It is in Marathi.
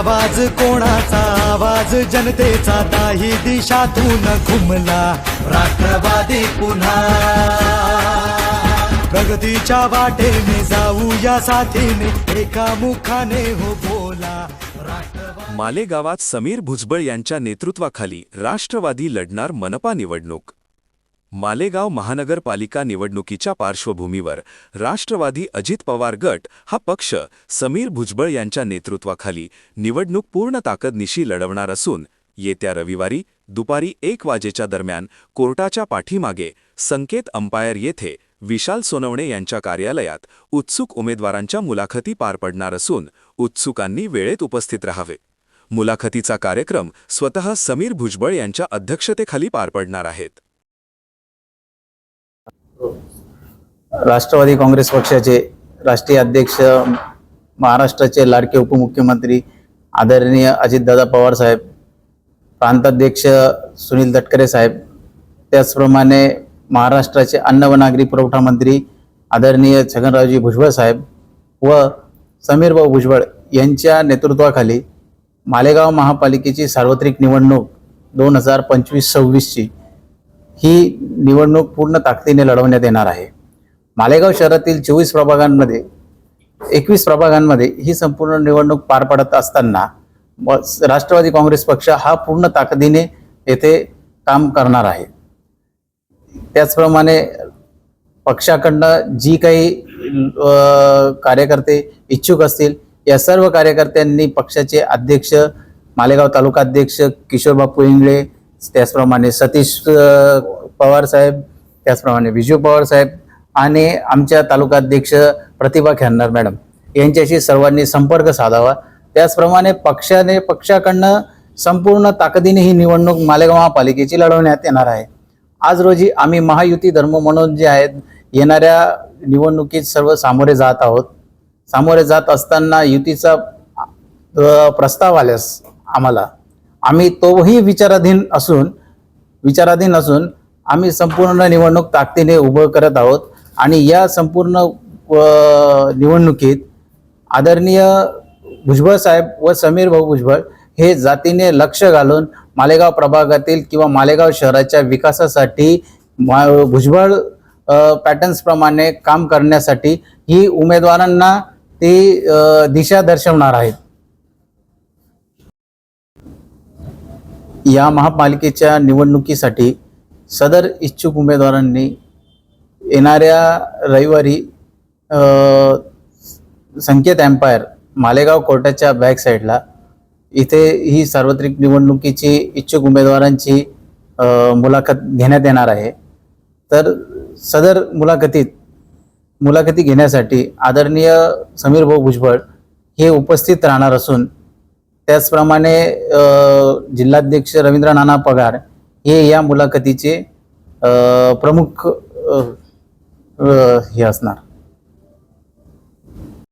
आवाज कोणाचा, आवाज जनतेचा, दाही दिशातून घुमला राष्ट्रवादी पुन्हा। प्रगतीच्या वाटेने जाऊया साथीने, एका मुखाने हो बोला राष्ट्रवादी। मालेगावात समीर भुजबळ यांच्या नेतृत्वाखाली राष्ट्रवादी लढणार मनपा निवडणूक। मालेगाव महानगरपालिका निवडणुकीच्या पार्श्वभूमीवर राष्ट्रवादी अजित पवार गट हा पक्ष समीर भुजबळ यांच्या नेतृत्वाखाली निवडणूक पूर्ण ताकदनिशी लढवणार असून येत्या रविवारी दुपारी 1 वाजेच्या दरम्यान कोर्टाच्या पाठीमागे संकेत अंपायर येथे विशाल सोनवणे यांच्या कार्यालयात उत्सुक उमेदवारांच्या मुलाखती पार पडणार असून उत्सुकांनी वेळेत उपस्थित राहावे। मुलाखतीचा कार्यक्रम स्वतः समीर भुजबळ यांच्या अध्यक्षतेखाली पार पडणार आहेत। राष्ट्रवादी काँग्रेस पक्षाचे राष्ट्रीय अध्यक्ष, महाराष्ट्राचे लाडके उपमुख्यमंत्री आदरणीय अजितदादा पवार साहेब, प्रांताध्यक्ष सुनील तटकरे साहेब, त्याचप्रमाणे महाराष्ट्राचे अन्न व नागरी पुरवठा मंत्री आदरणीय छगनरावजी भुजबळ साहेब व समीरभाऊ भुजबळ यांच्या नेतृत्वाखाली मालेगाव महापालिकेची सार्वत्रिक निवडणूक 2025-26ची ही निवडणूक पूर्ण ताकदीने लढवण्यात येणार आहे। मालेगाव शहरातील 24 प्रभागांमध्ये 21 प्रभागांमध्ये ही संपूर्ण निवडणूक पार पडत असताना राष्ट्रवादी काँग्रेस पक्ष हा पूर्ण ताकदीने येथे काम करणार आहे। त्याचप्रमाणे पक्षाकडनं जी काही कार्यकर्ते इच्छुक असतील या सर्व कार्यकर्त्यांनी पक्षाचे अध्यक्ष, मालेगाव तालुका अध्यक्ष किशोर बापू इंगळे, त्याचप्रमाणे सतीश पवार साहेब, त्याचप्रमाणे विजू पवार साहेब आणि आमच्या तालुकाध्यक्ष प्रतिभा खन्नार मॅडम यांच्याशी सर्वांनी संपर्क साधावा। त्याचप्रमाणे पक्षाकडनं संपूर्ण ताकदीने ही निवडणूक मालेगाव महापालिकेची लढवण्यात येणार आहे। आज रोजी आम्ही महायुती धर्म म्हणून जे आहेत येणाऱ्या निवडणुकीत सर्व सामोरे जात आहोत। सामोरे जात असताना युतीचा प्रस्ताव आल्यास आम्ही तोही विचाराधीन असून आम्ही संपूर्ण निवडणूक ताकदीने उभं करत आहोत आणि या संपूर्ण निवडणुकीत आदरणीय भुजबळ साहेब व समीर भाऊ भुजबळ हे जातीने लक्ष घालून मालेगाव प्रभागातील किंवा मालेगाव शहराच्या विकासासाठी भुजबळ पॅटर्न्स प्रमाणे काम करण्यासाठी ही उमेदवारांना ते दिशा दर्शवणार आहेत। या महापालिकेच्या निवडणुकीसाठी सदर इच्छुक उमेदवारांनी येणाऱ्या रविवारी संकेत एम्पायर मालेगाव कोर्टाच्या बॅक साईडला इथे ही सार्वत्रिक निवडणुकीची इच्छुक उमेदवारांची मुलाखत घेण्यात येणार आहे। तर सदर मुलाखती घेण्यासाठी आदरणीय समीर भाऊ भुजबळ हे उपस्थित राहणार असून त्याचप्रमाणे जिल्हाध्यक्ष रवींद्र नाना पगार हे या मुलाखतीचे प्रमुख हे असणार।